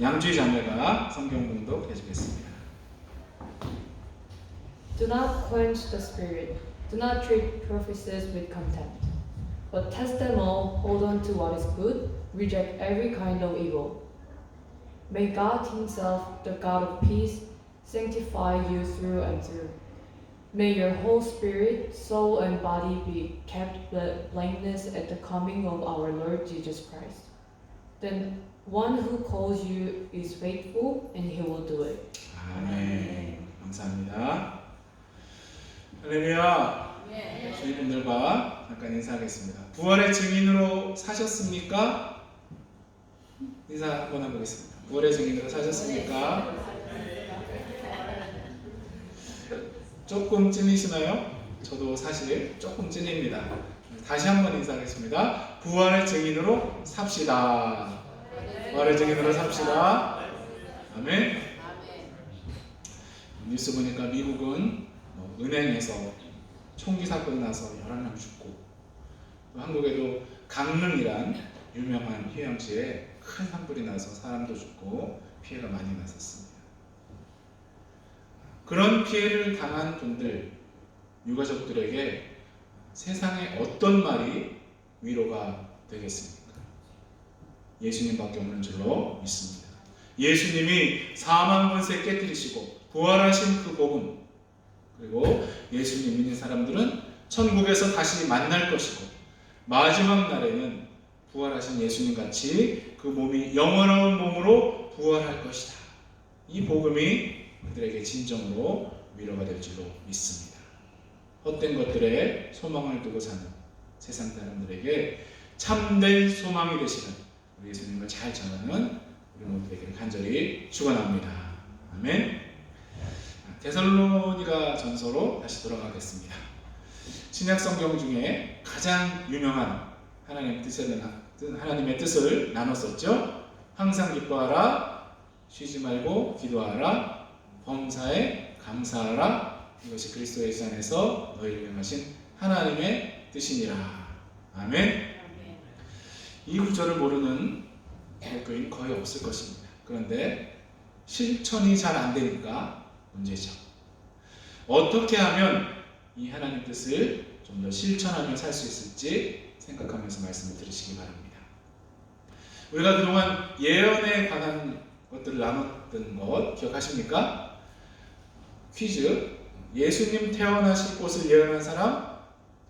양주희 자매가 성경 봉독 해주겠습니다. Do not quench the spirit. Do not treat prophecies with contempt. But test them all, hold on to what is good, reject every kind of evil. May God Himself, the God of peace, sanctify you through and through. May your whole spirit, soul, and body be kept blameless at the coming of our Lord Jesus Christ. Then one who calls you is faithful, and He will do it. 아멘. 감사합니다. 할렐루야. 주님분들과 잠깐 인사하겠습니다. 부활의 증인으로 사셨습니까? 인사 한번 해보겠습니다. 부활의 증인으로 사셨습니까? 조금 찔리시나요? 저도 사실 조금 찔립니다. 다시 한번 인사하겠습니다. 부활의 증인으로 삽시다. 부활의 증인으로 삽시다. 아멘. 뉴스 보니까 미국은 은행에서 총기 사건 나서 11명 죽고, 또 한국에도 강릉이란 유명한 휴양지에 큰 산불이 나서 사람도 죽고 피해가 많이 났었습니다. 그런 피해를 당한 분들, 유가족들에게 세상에 어떤 말이 위로가 되겠습니까? 예수님밖에 없는 줄로 믿습니다. 예수님이 사망 권세 깨뜨리시고 부활하신 그 복음, 그리고 예수님 믿는 사람들은 천국에서 다시 만날 것이고, 마지막 날에는 부활하신 예수님 같이 그 몸이 영원한 몸으로 부활할 것이다. 이 복음이 그들에게 진정으로 위로가 될 줄로 믿습니다. 헛된 것들에 소망을 두고 사는 세상 사람들에게 참된 소망이 되시는 우리 예수님을 잘 전하는 우리 모두에게 간절히 축원합니다. 아멘. 데살로니가 전서로 다시 돌아가겠습니다. 신약 성경 중에 가장 유명한 하나님의 뜻을 나눴었죠. 항상 기뻐하라, 쉬지 말고 기도하라, 범사에 감사하라. 이것이 그리스도 예수 안에서 너희를 위하신 하나님의 뜻이니라. 아멘. 이 구절을 모르는 교인 거의 없을 것입니다. 그런데 실천이 잘 안 되니까 문제죠. 어떻게 하면 이 하나님 뜻을 좀 더 실천하며 살 수 있을지 생각하면서 말씀을 들으시기 바랍니다. 우리가 그동안 예언에 관한 것들을 나눴던 것 기억하십니까? 퀴즈. 예수님 태어나실 곳을 예언한 사람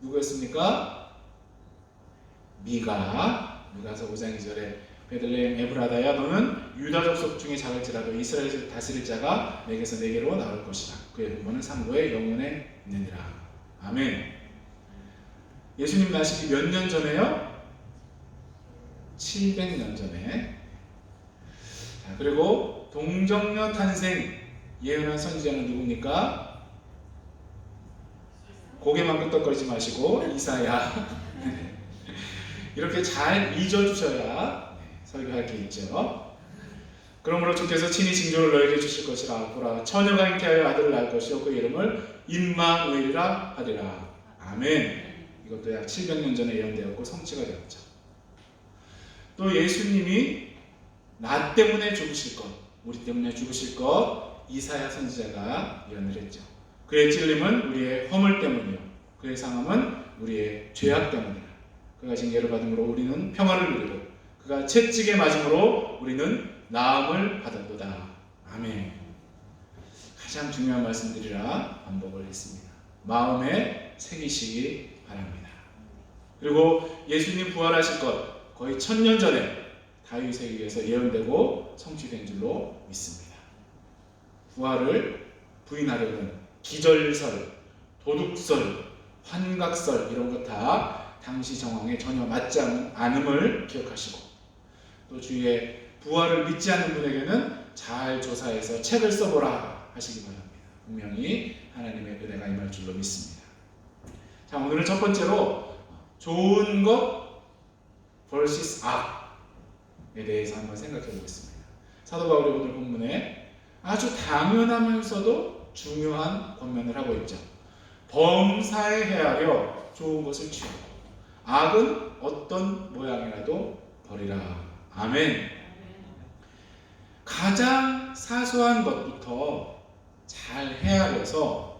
누구였습니까? 미가서 5장 2절에 베들레헴 에브라다야, 너는 유다 족속 중에 작을지라도 이스라엘을 다스릴 자가 내게서 내게로 나올 것이다. 그의 근본은 상고의 영혼에 있느니라. 아멘. 예수님 나시기 몇 년 전에요? 700년 전에. 자, 그리고 동정녀 탄생 예언한 선지자는 누굽니까? 고개만 끄덕거리지 마시고 이사야. 이렇게 잘 잊어주셔야 설교할 게 있죠. 그러므로 주께서 친히 징조를 너에게 주실 것이라. 보라, 처녀가 잉태하여 아들을 낳을 것이요 그 이름을 임마누엘이라 하리라. 아멘. 이것도 약 700년 전에 예언되었고 성취가 되었죠. 또 예수님이 나 때문에 죽으실 것, 우리 때문에 죽으실 것 이사야 선지자가 예언을 했죠. 그의 찔림은 우리의 허물 때문이요 그의 상함은 우리의 죄악 때문이라. 그가 징계를 받음으로 우리는 평화를 누리고 그가 채찍에 맞음으로 우리는 나음을 받았도다. 아멘. 가장 중요한 말씀들이라 반복을 했습니다. 마음에 새기시기 바랍니다. 그리고 예수님 부활하실 것 거의 1000년 전에 다윗에 의해서 예언되고 성취된 줄로 믿습니다. 부활을 부인하려는 기절설, 도둑설, 환각설 이런 것 다 당시 정황에 전혀 맞지 않음을 기억하시고, 또 주위에 부활을 믿지 않는 분에게는 잘 조사해서 책을 써보라 하시기 바랍니다. 분명히 하나님의 은혜가 임할 줄로 믿습니다. 자, 오늘은 첫 번째로 좋은 것 vs 악에 대해서 한번 생각해 보겠습니다. 사도 바울이 오늘 본문에 아주 당연하면서도 중요한 권면을 하고 있죠. 범사에 헤아려 좋은 것을 취하고 악은 어떤 모양이라도 버리라. 아멘. 가장 사소한 것부터 잘 헤아려서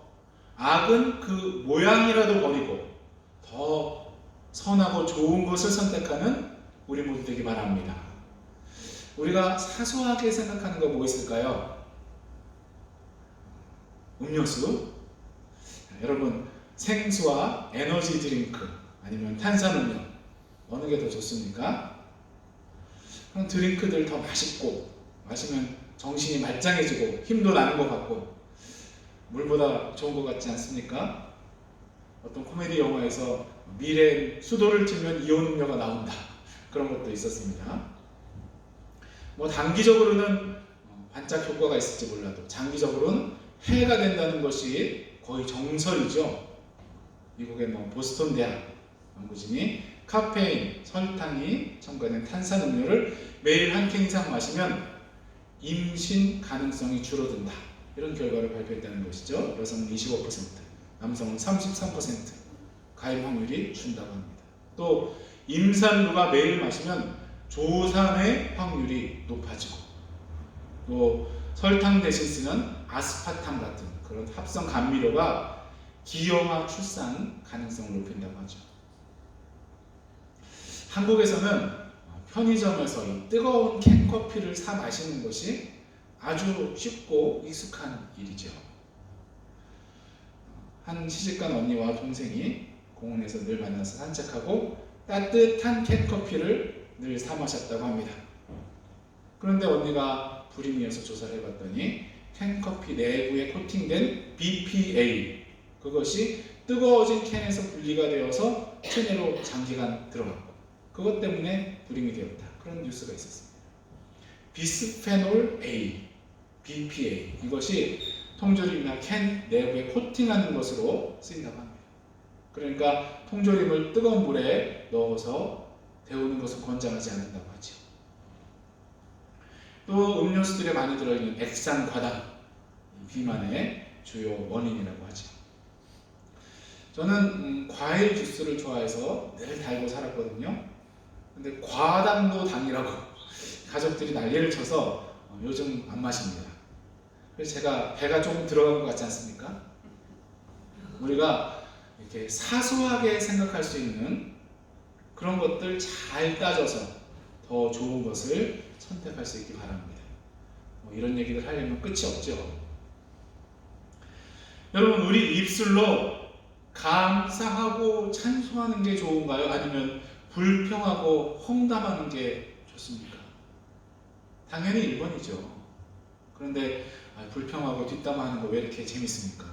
악은 그 모양이라도 버리고 더 선하고 좋은 것을 선택하는 우리 모두 되기 바랍니다. 우리가 사소하게 생각하는 거 뭐 있을까요? 음료수. 여러분, 생수와 에너지 드링크 아니면 탄산음료 어느 게 더 좋습니까? 그런 드링크들 더 맛있고 마시면 정신이 말짱해지고 힘도 나는 것 같고 물보다 좋은 것 같지 않습니까? 어떤 코미디 영화에서 미래 수도를 틀면 이온 음료가 나온다 그런 것도 있었습니다. 뭐 단기적으로는 반짝 효과가 있을지 몰라도 장기적으로는 해가 된다는 것이 거의 정설이죠. 미국의 보스턴 대학 연구진이 카페인, 설탕이 첨가된 탄산음료를 매일 한 캔 이상 마시면 임신 가능성이 줄어든다. 이런 결과를 발표했다는 것이죠. 여성은 25%, 남성은 33% 가임 확률이 준다고 합니다. 또 임산부가 매일 마시면 조산의 확률이 높아지고 또 설탕 대신 쓰는 아스파탐 같은 그런 합성 감미료가 기형아 출산 가능성을 높인다고 하죠. 한국에서는 편의점에서 이 뜨거운 캔커피를 사 마시는 것이 아주 쉽고 익숙한 일이죠. 한 시집간 언니와 동생이 공원에서 늘 만나서 산책하고 따뜻한 캔커피를 늘 사 마셨다고 합니다. 그런데 언니가 불임이어서 조사를 해봤더니 캔커피 내부에 코팅된 BPA 그것이 뜨거워진 캔에서 분리가 되어서 체내로 장기간 들어갔고 그것 때문에 불임이 되었다. 그런 뉴스가 있었습니다. 비스페놀 A, BPA 이것이 통조림이나 캔 내부에 코팅하는 것으로 쓰인다고 합니다. 그러니까 통조림을 뜨거운 물에 넣어서 데우는 것은 권장하지 않는다고 하죠. 또 음료수들에 많이 들어있는 액상과당 비만의 주요 원인이라고 하죠. 저는 과일 주스를 좋아해서 늘 달고 살았거든요. 근데 과당도 당이라고 가족들이 난리를 쳐서 요즘 안 마십니다. 그래서 제가 배가 조금 들어간 것 같지 않습니까? 우리가 이렇게 사소하게 생각할 수 있는 그런 것들 잘 따져서 더 좋은 것을 선택할 수 있기 바랍니다. 이런 얘기를 하려면 끝이 없죠. 여러분, 우리 입술로 감사하고 찬송하는 게 좋은가요? 아니면 불평하고 험담하는 게 좋습니까? 당연히 1번이죠. 그런데 불평하고 뒷담화하는 거 왜 이렇게 재밌습니까?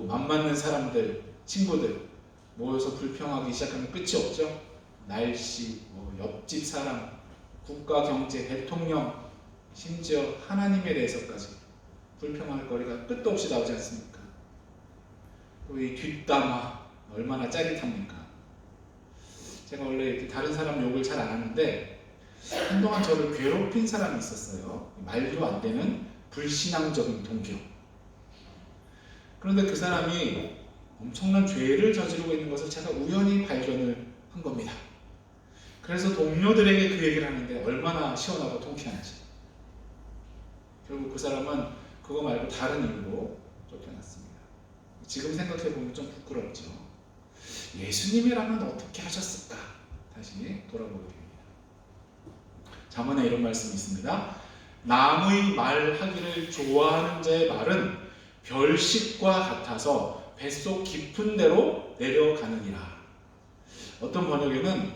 맘 맞는 사람들, 친구들 모여서 불평하기 시작하면 끝이 없죠. 날씨, 옆집 사람, 국가 경제, 대통령, 심지어 하나님에 대해서까지 불평할 거리가 끝도 없이 나오지 않습니까? 또 이 뒷담화 얼마나 짜릿합니까? 제가 원래 이렇게 다른 사람 욕을 잘 안 하는데 한동안 저를 괴롭힌 사람이 있었어요. 말도 안 되는 불신앙적인 동교. 그런데 그 사람이 엄청난 죄를 저지르고 있는 것을 제가 우연히 발견을 한 겁니다. 그래서 동료들에게 그 얘기를 하는데 얼마나 시원하고 통쾌한지. 결국 그 사람은 그거 말고 다른 이유로 쫓겨났습니다. 지금 생각해보면 좀 부끄럽죠. 예수님이라면 어떻게 하셨을까? 다시 돌아보게 됩니다. 잠언에 이런 말씀이 있습니다. 남의 말하기를 좋아하는 자의 말은 별식과 같아서 뱃속 깊은 데로 내려가느니라. 어떤 번역에는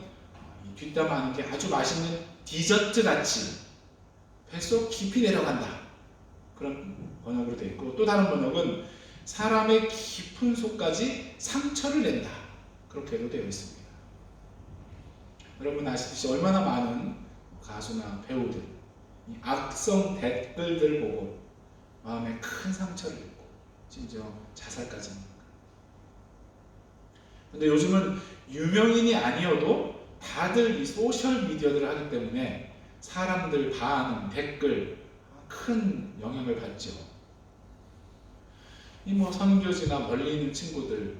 뒷담화하는 게 아주 맛있는 디저트 같이 뱃속 깊이 내려간다. 그런 번역으로 되어 있고 또 다른 번역은 사람의 깊은 속까지 상처를 낸다. 그렇게도 되어 있습니다. 여러분 아시듯이 얼마나 많은 가수나 배우들 이 악성 댓글들 보고 마음에 큰 상처를 입고 심지어 자살까지 합니다. 근데 요즘은 유명인이 아니어도 다들 이 소셜 미디어들을 하기 때문에 사람들 반응, 댓글 큰 영향을 받죠. 이 선교지나 멀리 있는 친구들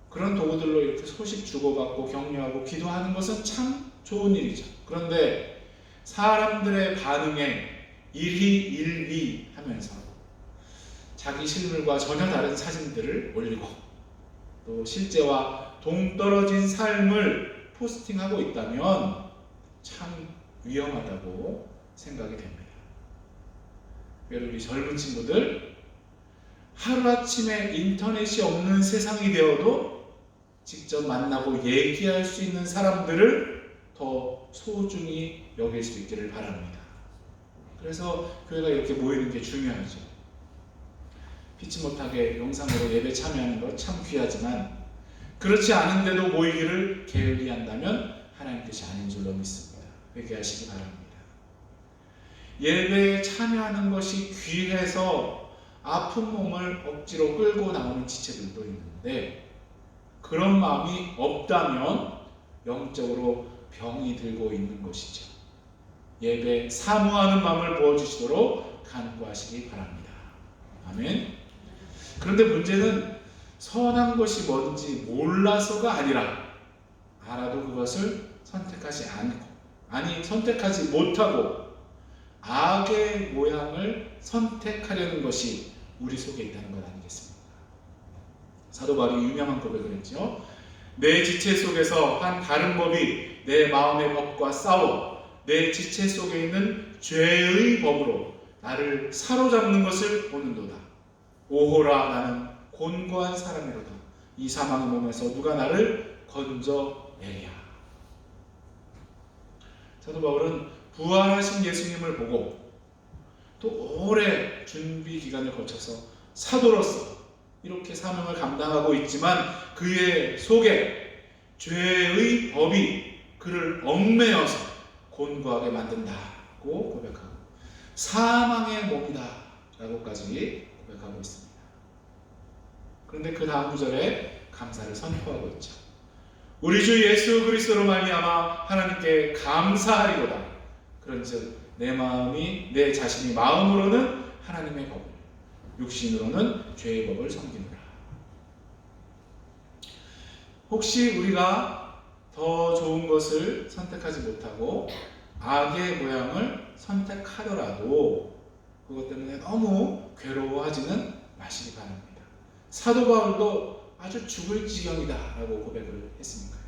그런 도구들로 이렇게 소식 주고받고 격려하고 기도하는 것은 참 좋은 일이죠. 그런데 사람들의 반응에 일희일비 하면서 자기 실물과 전혀 다른 사진들을 올리고 또 실제와 동떨어진 삶을 포스팅하고 있다면 참 위험하다고 생각이 됩니다. 우리 젊은 친구들, 하루아침에 인터넷이 없는 세상이 되어도 직접 만나고 얘기할 수 있는 사람들을 더 소중히 여길 수 있기를 바랍니다. 그래서 교회가 이렇게 모이는 게 중요하죠. 피치 못하게 영상으로 예배 참여하는 것 참 귀하지만 그렇지 않은데도 모이기를 게을리한다면 하나님 뜻이 아닌 줄로 믿습니다. 회개하시기 바랍니다. 예배에 참여하는 것이 귀해서 아픈 몸을 억지로 끌고 나오는 지체들도 있는데 그런 마음이 없다면 영적으로 병이 들고 있는 것이죠. 예배 사모하는 마음을 부어주시도록 간구하시기 바랍니다. 아멘. 그런데 문제는 선한 것이 뭔지 몰라서가 아니라 알아도 그것을 선택하지 않고 선택하지 못하고 악의 모양을 선택하려는 것이 우리 속에 있다는 것 아니겠습니까? 사도 바울이 유명한 고백을 했죠. 내 지체 속에서 한 다른 법이 내 마음의 법과 싸워 내 지체 속에 있는 죄의 법으로 나를 사로잡는 것을 보는도다. 오호라 나는 곤고한 사람이로다. 이 사망의 몸에서 누가 나를 건져내랴. 사도 바울은 부활하신 예수님을 보고 또 오래 준비 기간을 거쳐서 사도로서 이렇게 사명을 감당하고 있지만 그의 속에 죄의 법이 그를 얽매여서 곤고하게 만든다고 고백하고 사망의 몸이다 라고까지 고백하고 있습니다. 그런데 그 다음 구절에 감사를 선포하고 있죠. 우리 주 예수 그리스도로 말미암아 하나님께 감사하리로다. 그런즉 내 자신이 마음으로는 하나님의 법을 육신으로는 죄의 법을 섬기노라. 혹시 우리가 더 좋은 것을 선택하지 못하고 악의 모양을 선택하더라도 그것 때문에 너무 괴로워하지는 마시기 바랍니다. 사도 바울도 아주 죽을 지경이다 라고 고백을 했으니까요.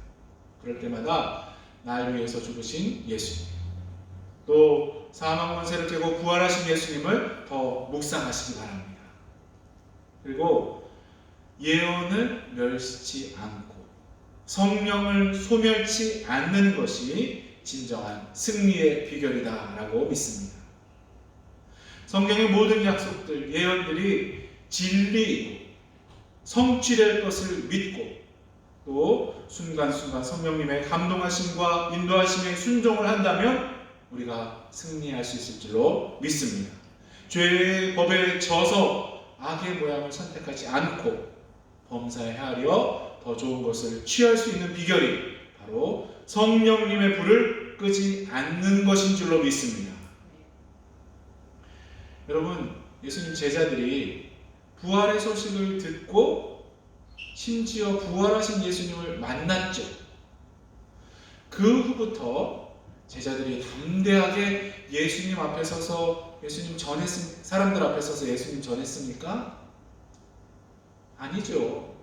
그럴 때마다 날 위해서 죽으신 예수님, 또 사망 권세를 깨고 부활하신 예수님을 더 묵상하시기 바랍니다. 그리고 예언을 멸시치 않고 성령을 소멸치 않는 것이 진정한 승리의 비결이다 라고 믿습니다. 성경의 모든 약속들, 예언들이 진리이고 성취될 것을 믿고 또 순간순간 성령님의 감동하심과 인도하심에 순종을 한다면 우리가 승리할 수 있을 줄로 믿습니다. 죄의 법에 져서 악의 모양을 선택하지 않고 범사에 헤아려 더 좋은 것을 취할 수 있는 비결이 바로 성령님의 불을 끄지 않는 것인 줄로 믿습니다. 여러분, 예수님 제자들이 부활의 소식을 듣고 심지어 부활하신 예수님을 만났죠. 그 후부터 제자들이 담대하게 예수님 앞에 서서 사람들 앞에 서서 예수님 전했습니까? 아니죠.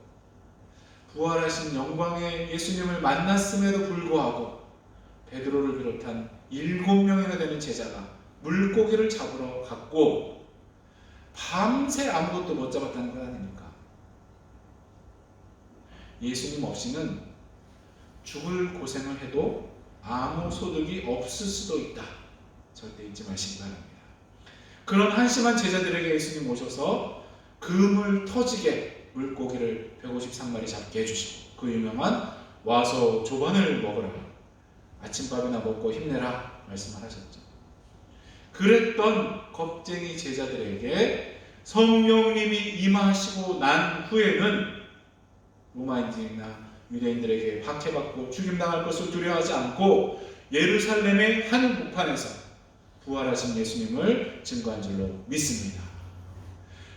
부활하신 영광의 예수님을 만났음에도 불구하고 베드로를 비롯한 7명이나 되는 제자가 물고기를 잡으러 갔고 밤새 아무것도 못 잡았다는 것 아닙니까? 예수님 없이는 죽을 고생을 해도 아무 소득이 없을 수도 있다. 절대 잊지 마시기 바랍니다. 그런 한심한 제자들에게 예수님 오셔서 그물 터지게 물고기를 153마리 잡게 해주시고 그 유명한 와서 조반을 먹으라, 아침밥이나 먹고 힘내라 말씀을 하셨죠. 그랬던 겁쟁이 제자들에게 성령님이 임하시고 난 후에는 로마인들이나 유대인들에게 박해받고 죽임당할 것을 두려워하지 않고 예루살렘의 한 구판에서 부활하신 예수님을 증거한 줄로 믿습니다.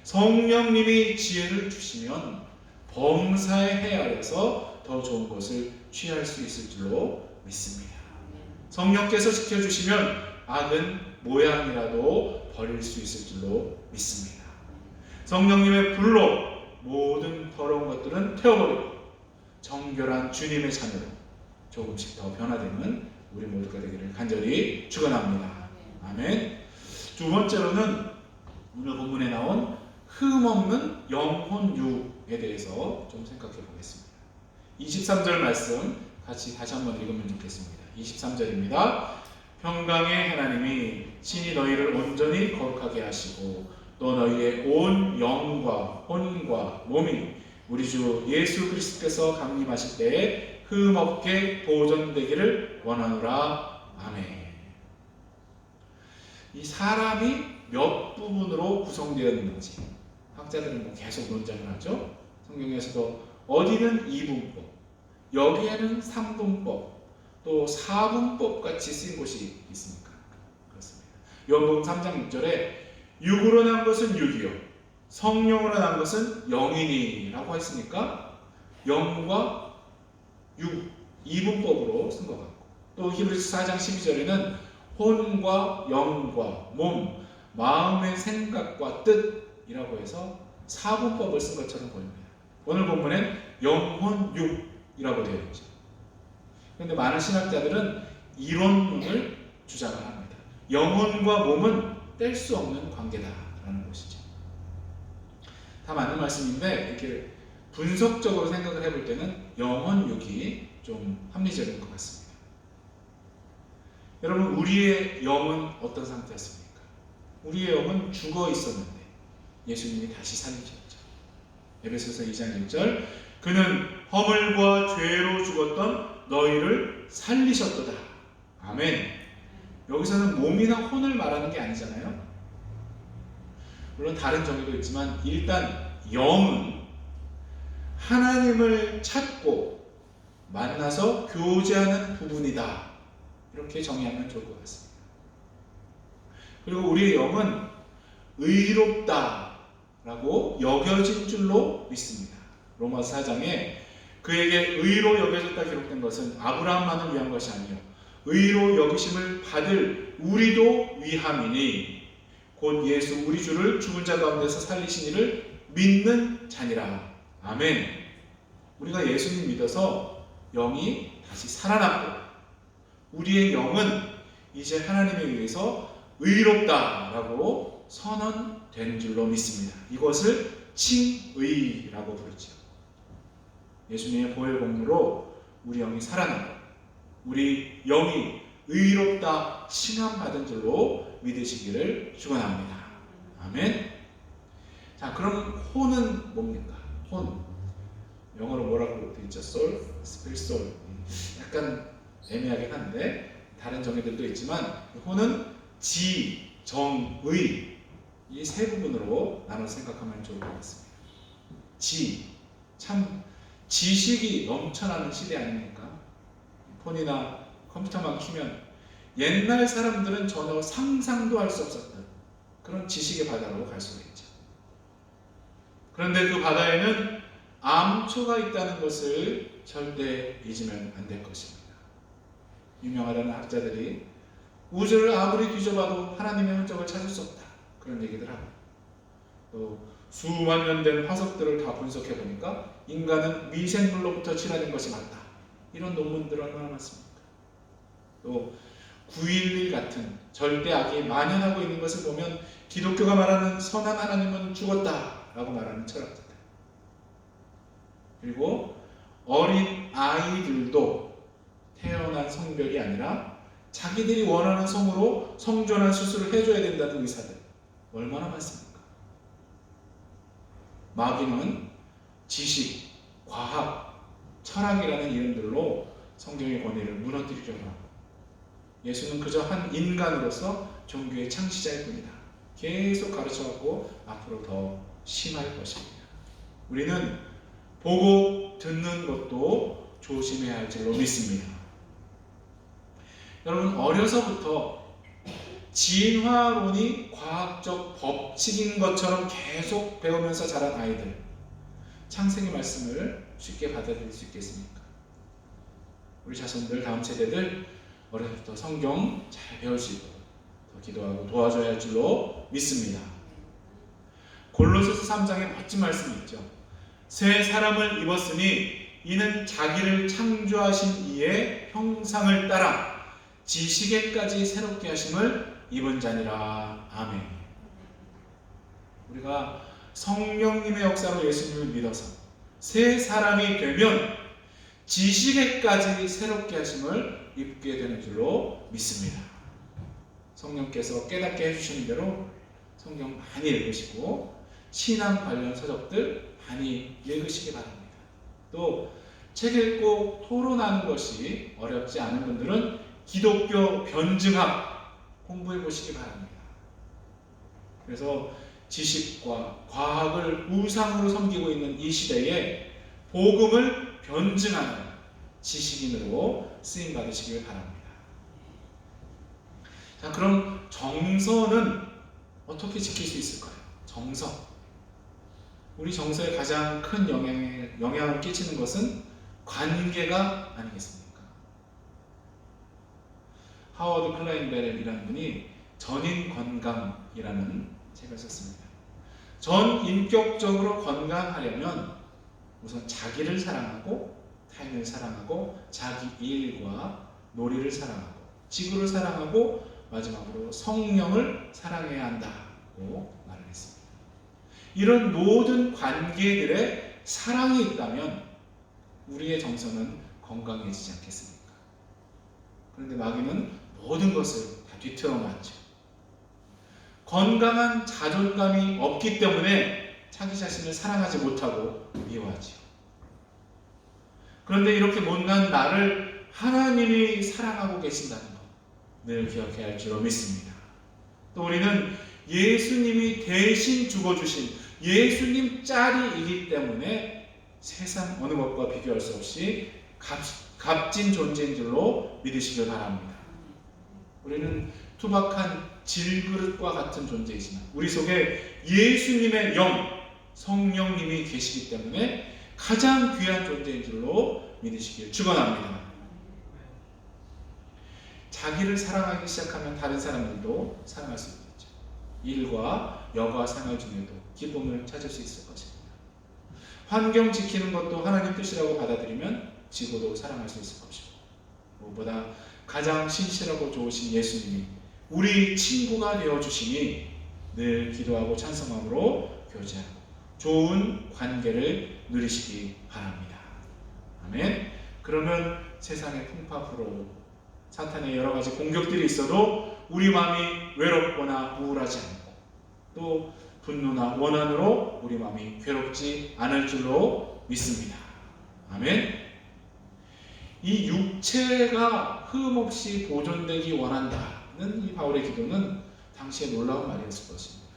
성령님이 지혜를 주시면 범사에 헤아려서 더 좋은 것을 취할 수 있을 줄로 믿습니다. 성령께서 지켜주시면 악은 모양이라도 버릴 수 있을 줄로 믿습니다. 성령님의 불로 모든 더러운 것들은 태워버리고 정결한 주님의 자녀로 조금씩 더 변화되는 우리 모두가 되기를 간절히 축원합니다. 아멘. 두 번째로는 오늘 본문에 나온 흠없는 영혼유에 대해서 좀 생각해 보겠습니다. 23절 말씀 같이 다시 한번 읽으면 좋겠습니다. 23절입니다. 평강의 하나님이 친히 너희를 온전히 거룩하게 하시고 또 너희의 온 영과 혼과 몸이 우리 주 예수 그리스도께서 강림하실 때에 흠없게 보존되기를 원하노라. 아멘. 이 사람이 몇 부분으로 구성되어 있는지 학자들은 계속 논쟁을 하죠. 성경에서도 어디는 이분법, 여기에는 삼분법, 또 사분법 같이 쓰인 곳이 있습니까? 그렇습니다. 요한복음 3장 6절에 육으로 난 것은 육이요 성령으로 난 것은 영이니라고 했으니까 영과 육, 이분법으로 쓴 것 같고, 또 히브리서 4장 12절에는 혼과 영과 몸, 마음의 생각과 뜻이라고 해서 사분법을 쓴 것처럼 보입니다. 오늘 본문엔 영혼 육이라고 되어 있죠. 그런데 많은 신학자들은 이론론을 주장을 합니다. 영혼과 몸은 뗄 수 없는 관계다라는 것이죠. 다 맞는 말씀인데 이렇게 분석적으로 생각을 해볼 때는 영혼 육이 좀 합리적인 것 같습니다. 여러분, 우리의 영은 어떤 상태였습니까? 우리의 영은 죽어 있었는데 예수님이 다시 살리셨죠. 에베소서 2장 1절, 그는 허물과 죄로 죽었던 너희를 살리셨도다. 아멘. 여기서는 몸이나 혼을 말하는 게 아니잖아요. 물론 다른 정의도 있지만 일단 영은 하나님을 찾고 만나서 교제하는 부분이다. 이렇게 정의하면 좋을 것 같습니다. 그리고 우리의 영은 의롭다라고 여겨진 줄로 믿습니다. 로마서 4장에 그에게 의로 여겨졌다 기록된 것은 아브라함만을 위한 것이 아니요 의로 여기심을 받을 우리도 위함이니 곧 예수 우리 주를 죽은 자 가운데서 살리신 이를 믿는 자니라. 아멘. 우리가 예수님 믿어서 영이 다시 살아났고 우리의 영은 이제 하나님에 의해서 의롭다라고 선언된 줄로 믿습니다. 이것을 칭의라고 부르죠. 예수님의 보혈 공로로 우리 영이 살아나고 우리 영이 의롭다 칭함받은 줄로 믿으시기를 축원합니다. 아멘. 자, 그럼 혼은 뭡니까? 혼. 영어로 뭐라고 되어 있죠? soul, spirit, soul. 약간 애매하긴 한데 다른 정의들도 있지만 혼은 지, 정, 의 이 세 부분으로 나눠서 생각하면 좋을 것 같습니다. 지, 참 지식이 넘쳐나는 시대 아닙니까? 폰이나 컴퓨터만 키면 옛날 사람들은 전혀 상상도 할 수 없었던 그런 지식의 바다로 갈 수가 있죠. 그런데 그 바다에는 암초가 있다는 것을 절대 잊으면 안 될 것입니다. 유명하다는 학자들이 우주를 아무리 뒤져봐도 하나님의 흔적을 찾을 수 없다. 그런 얘기들 하고 또 수만 년 된 화석들을 다 분석해 보니까 인간은 미생물로부터 진화된 것이 맞다. 이런 논문들 얼마나 많습니까? 또 9.11 같은 절대 악이 만연하고 있는 것을 보면 기독교가 말하는 선한 하나님은 죽었다라고 말하는 철학자들, 그리고 어린 아이들도 태어난 성별이 아니라 자기들이 원하는 성으로 성전환 수술을 해줘야 된다는 의사들 얼마나 많습니까? 마귀는 지식, 과학, 철학이라는 이름들로 성경의 권위를 무너뜨리려고 하고 예수는 그저 한 인간으로서 종교의 창시자일 뿐이다. 계속 가르쳐왔고 앞으로 더 심할 것입니다. 우리는 보고 듣는 것도 조심해야 할 줄로 믿습니다. 여러분, 어려서부터 진화론이 과학적 법칙인 것처럼 계속 배우면서 자란 아이들, 창세기 말씀을 쉽게 받아들일 수 있겠습니까? 우리 자손들, 다음 세대들 어려서부터 성경 잘 배우시고 기도하고 도와줘야 할 줄로 믿습니다. 골로새서 3장에 멋진 말씀이 있죠. 새 사람을 입었으니 이는 자기를 창조하신 이의 형상을 따라 지식에까지 새롭게 하심을 입은 자니라. 아멘. 우리가 성령님의 역사로 예수님을 믿어서 새 사람이 되면 지식에까지 새롭게 하심을 입게 되는 줄로 믿습니다. 성령께서 깨닫게 해주시는 대로 성경 많이 읽으시고 신앙 관련 서적들 많이 읽으시기 바랍니다. 또 책 읽고 토론하는 것이 어렵지 않은 분들은 기독교 변증학 공부해 보시기 바랍니다. 그래서 지식과 과학을 우상으로 섬기고 있는 이 시대에 복음을 변증하는 지식인으로 쓰임 받으시길 바랍니다. 자, 그럼 정서는 어떻게 지킬 수 있을까요? 정서. 우리 정서에 가장 큰 영향을 끼치는 것은 관계가 아니겠습니까? 하워드 클라인벨이라는 분이 전인 건강이라는 책을 썼습니다. 전 인격적으로 건강하려면 우선 자기를 사랑하고 타인을 사랑하고 자기 일과 놀이를 사랑하고 지구를 사랑하고 마지막으로 성령을 사랑해야 한다고 말을 했습니다. 이런 모든 관계들에 사랑이 있다면 우리의 정서는 건강해지지 않겠습니까? 그런데 마귀는 모든 것을 다 뒤틀어 놨죠. 건강한 자존감이 없기 때문에 자기 자신을 사랑하지 못하고 미워하죠. 그런데 이렇게 못난 나를 하나님이 사랑하고 계신다는 것 늘 기억해야 할 줄로 믿습니다. 또 우리는 예수님이 대신 죽어주신 예수님 짤이기 때문에 세상 어느 것과 비교할 수 없이 값진 존재인 줄로 믿으시길 바랍니다. 우리는 투박한 질그릇과 같은 존재이지만 우리 속에 예수님의 영, 성령님이 계시기 때문에 가장 귀한 존재인 줄로 믿으시길 축원합니다. 자기를 사랑하기 시작하면 다른 사람들도 사랑할 수 있겠죠. 일과 여가 생활 중에도 기쁨을 찾을 수 있을 것입니다. 환경 지키는 것도 하나님 뜻이라고 받아들이면 지구도 사랑할 수 있을 것이고 무엇보다 가장 신실하고 좋으신 예수님이 우리 친구가 되어주시니 늘 기도하고 찬송함으로 교제하고 좋은 관계를 누리시기 바랍니다. 아멘. 그러면 세상의 풍파프로 사탄의 여러 가지 공격들이 있어도 우리 마음이 외롭거나 우울하지 않고 또 분노나 원한으로 우리 마음이 괴롭지 않을 줄로 믿습니다. 아멘. 이 육체가 흠없이 보존되기 원한다는 이 바울의 기도는 당시에 놀라운 말이었을 것입니다.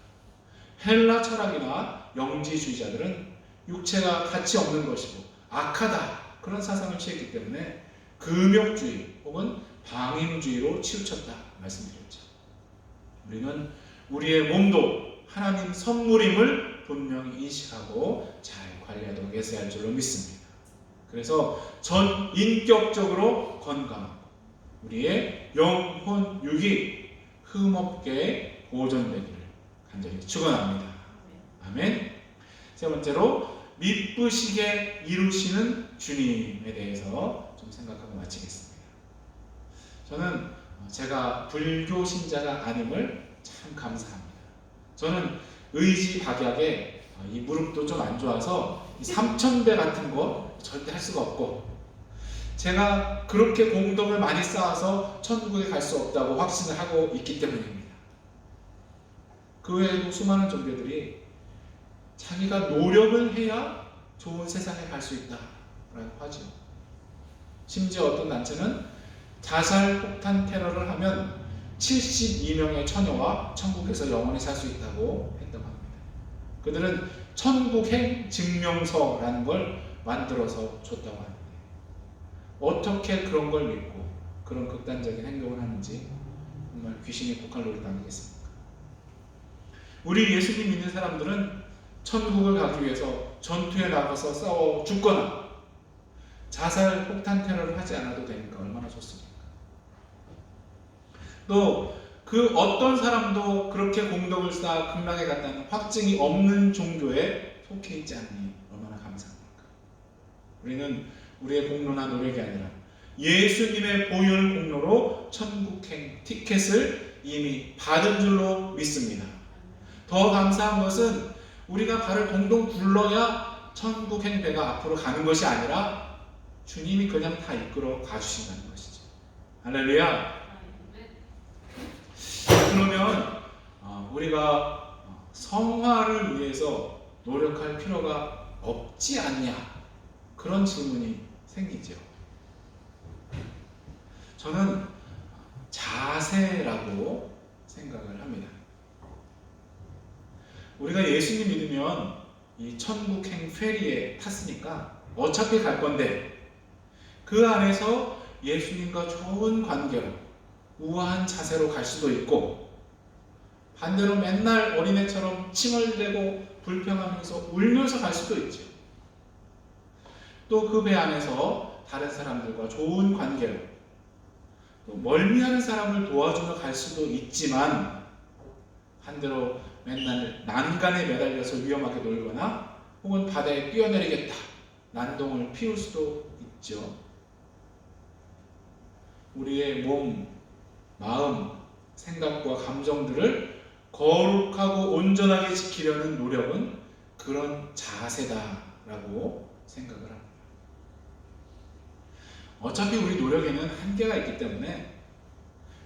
헬라 철학이나 영지주의자들은 육체가 가치 없는 것이고 악하다 그런 사상을 취했기 때문에 금욕주의 혹은 방임주의로 치우쳤다 말씀드렸죠. 우리는 우리의 몸도 하나님 선물임을 분명히 인식하고 잘 관리하도록 했어야 할 줄로 믿습니다. 그래서 전 인격적으로 건강하고 우리의 영혼 육이 흠없게 보존되기를 간절히 축원합니다. 아멘. 세 번째로 미쁘시게 이루시는 주님에 대해서 좀 생각하고 마치겠습니다. 저는 제가 불교 신자가 아님을 참 감사합니다. 저는 의지박약에 이 무릎도 좀 안 좋아서 3000배 같은 거 절대 할 수가 없고 제가 그렇게 공덕을 많이 쌓아서 천국에 갈 수 없다고 확신을 하고 있기 때문입니다. 그 외에도 수많은 종교들이 자기가 노력을 해야 좋은 세상에 갈 수 있다라고 하죠. 심지어 어떤 단체는 자살 폭탄 테러를 하면 72명의 처녀와 천국에서 영원히 살 수 있다고 했다고 합니다. 그들은 천국행 증명서라는 걸 만들어서 줬다고 합니다. 어떻게 그런 걸 믿고 그런 극단적인 행동을 하는지 정말 귀신이 곡할 노릇 아니겠습니까? 우리 예수님 믿는 사람들은 천국을 가기 위해서 전투에 나가서 싸워 죽거나 자살 폭탄 테러를 하지 않아도 되니까 얼마나 좋습니까? 또 그 어떤 사람도 그렇게 공덕을 쌓아 극락에 간다는 확증이 없는 종교에 속해 있지 않니 얼마나 감사합니까? 우리는 우리의 공로나 노력이 아니라 예수님의 보혈 공로로 천국행 티켓을 이미 받은 줄로 믿습니다. 더 감사한 것은 우리가 발을 동동 굴러야 천국행 배가 앞으로 가는 것이 아니라 주님이 그냥 다 이끌어 가주신다는 것이죠. 할렐루야. 그러면 우리가 성화를 위해서 노력할 필요가 없지 않냐, 그런 질문이 생기죠. 저는 자세라고 생각을 합니다. 우리가 예수님 믿으면 이 천국행 페리에 탔으니까 어차피 갈 건데 그 안에서 예수님과 좋은 관계로 우아한 자세로 갈 수도 있고, 반대로 맨날 어린애처럼 칭얼대고 불평하면서 울면서 갈 수도 있죠. 또 그 배 안에서 다른 사람들과 좋은 관계로, 또 멀미하는 사람을 도와주며 갈 수도 있지만, 반대로 맨날 난간에 매달려서 위험하게 놀거나 혹은 바다에 뛰어내리겠다 난동을 피울 수도 있죠. 우리의 몸, 마음, 생각과 감정들을 거룩하고 온전하게 지키려는 노력은 그런 자세다라고 생각을 합니다. 어차피 우리 노력에는 한계가 있기 때문에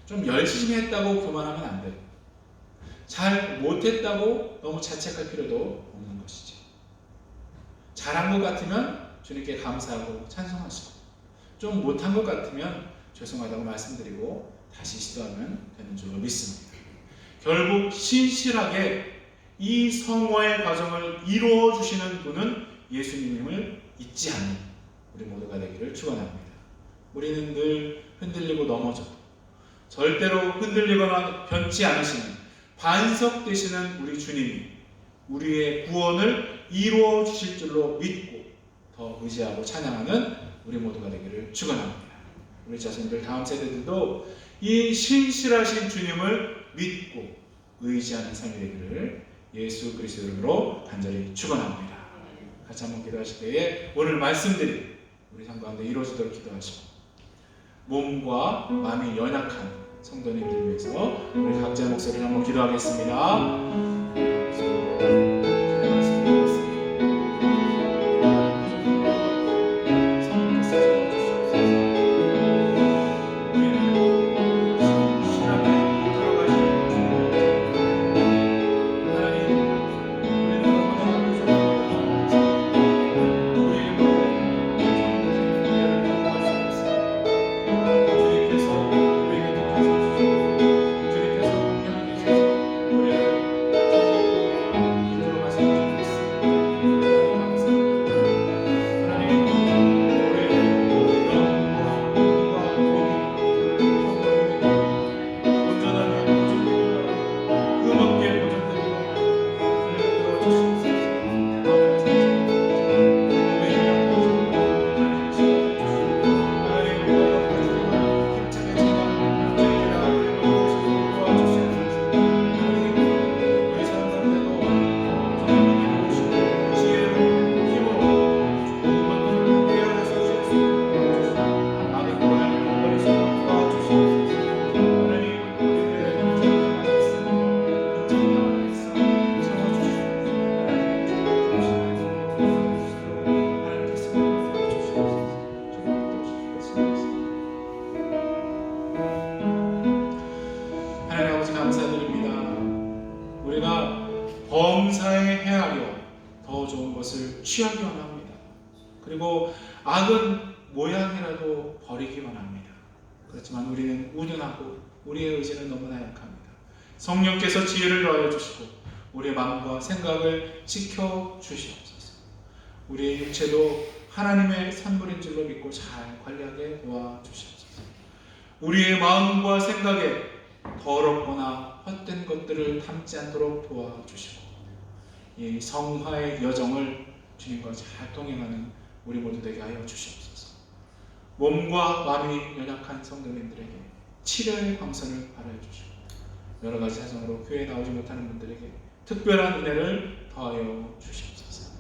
좀 열심히 했다고 교만하면 안 돼요. 잘 못했다고 너무 자책할 필요도 없는 것이죠. 잘한 것 같으면 주님께 감사하고 찬송하시고, 좀 못한 것 같으면 죄송하다고 말씀드리고 다시 시도하면 되는 줄로 믿습니다. 결국 신실하게 이 성화의 과정을 이루어 주시는 분은 예수님을 잊지 않는 우리 모두가 되기를 축원합니다. 우리는 늘 흔들리고 넘어져도 절대로 흔들리거나 변치 않으시는 반석 되시는 우리 주님이 우리의 구원을 이루어 주실 줄로 믿고 더 의지하고 찬양하는 우리 모두가 되기를 축원합니다. 우리 자손들, 다음 세대들도 이 신실하신 주님을 믿고 의지하는 삶이 되기를 예수 그리스도 이름으로 간절히 축원합니다. 같이 한번 기도하실 때에 오늘 말씀들이 우리 삶 가운데 이루어지도록 기도하시고, 몸과 마음이 연약한 성도님들 위해서 우리 각자의 목소리를 한번 기도하겠습니다. 범사에 헤아려 더 좋은 것을 취하기만 합니다. 그리고 악은 모양이라도 버리기만 합니다. 그렇지만 우리는 우둔하고 우리의 의지는 너무나 약합니다. 성령께서 지혜를 더하여 주시고 우리의 마음과 생각을 지켜 주시옵소서. 우리의 육체도 하나님의 산물인 줄로 믿고 잘 관리하게 도와주시옵소서. 우리의 마음과 생각에 더럽거나 헛된 것들을 담지 않도록 도와주시고, 이 성화의 여정을 주님과 잘 동행하는 우리 모두 되게 하여 주시옵소서. 몸과 마음이 연약한 성도님들에게 치료의 광선을 발하여 주시고, 여러 가지 사정으로 교회에 나오지 못하는 분들에게 특별한 은혜를 더하여 주시옵소서.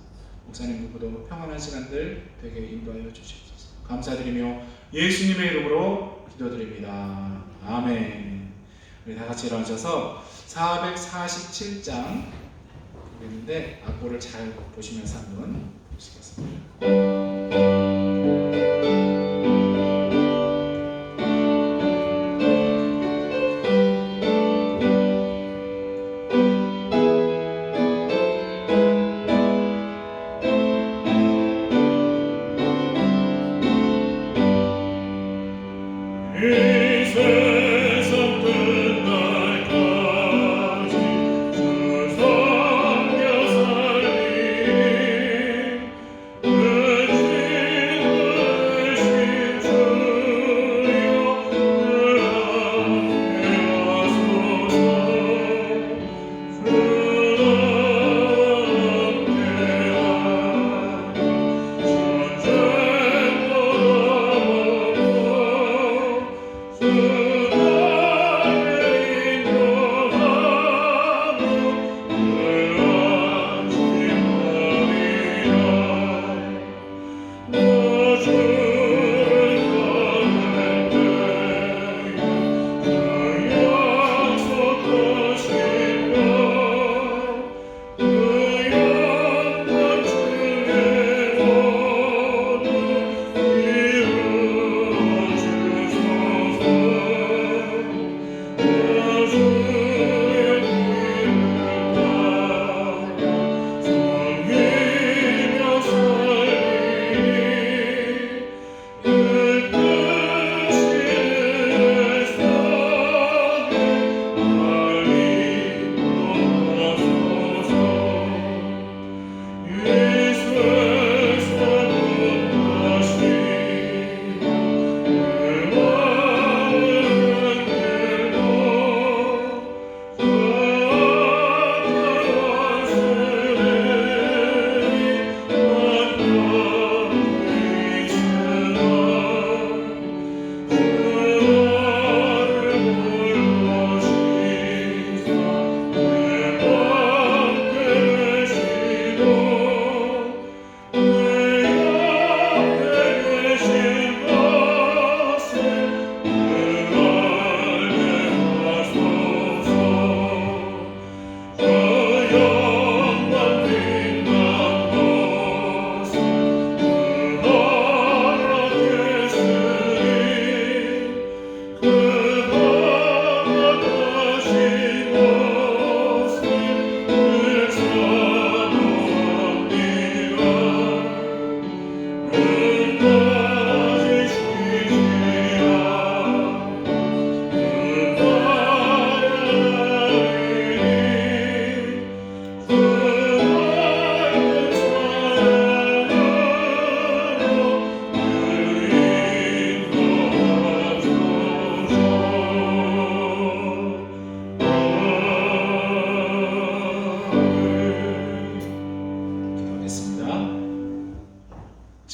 목사님 누구도 평안한 시간들 되게 인도하여 주시옵소서. 감사드리며 예수님의 이름으로 기도드립니다. 아멘. 우리 다 같이 일어나셔서 447장 보겠는데 악보를 잘 보시면서 한번 보시겠습니다.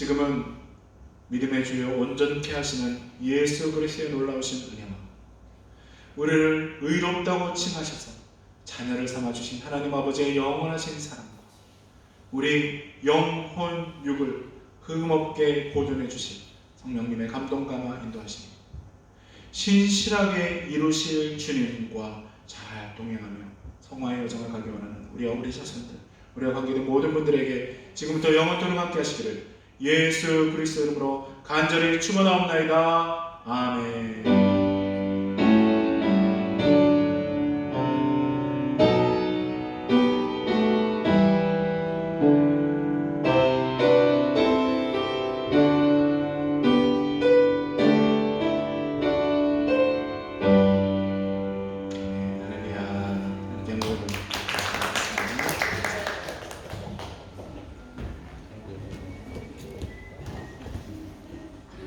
지금은 믿음의 주요 온전케 하시는 예수 그리스도의 놀라우신 은혜와 우리를 의롭다고 칭하셔서 자녀를 삼아주신 하나님 아버지의 영원하신 사랑과 우리 영혼 육을 흠없게 보존해 주신 성령님의 감동 감화 인도하시니 신실하게 이루실 주님과 잘 동행하며 성화의 여정을 가기 원하는 우리와 우리 자손들, 우리와 관계된 모든 분들에게 지금부터 영원토록 함께 하시기를 예수 그리스도 이름으로 간절히 축원하옵나이다. 아멘.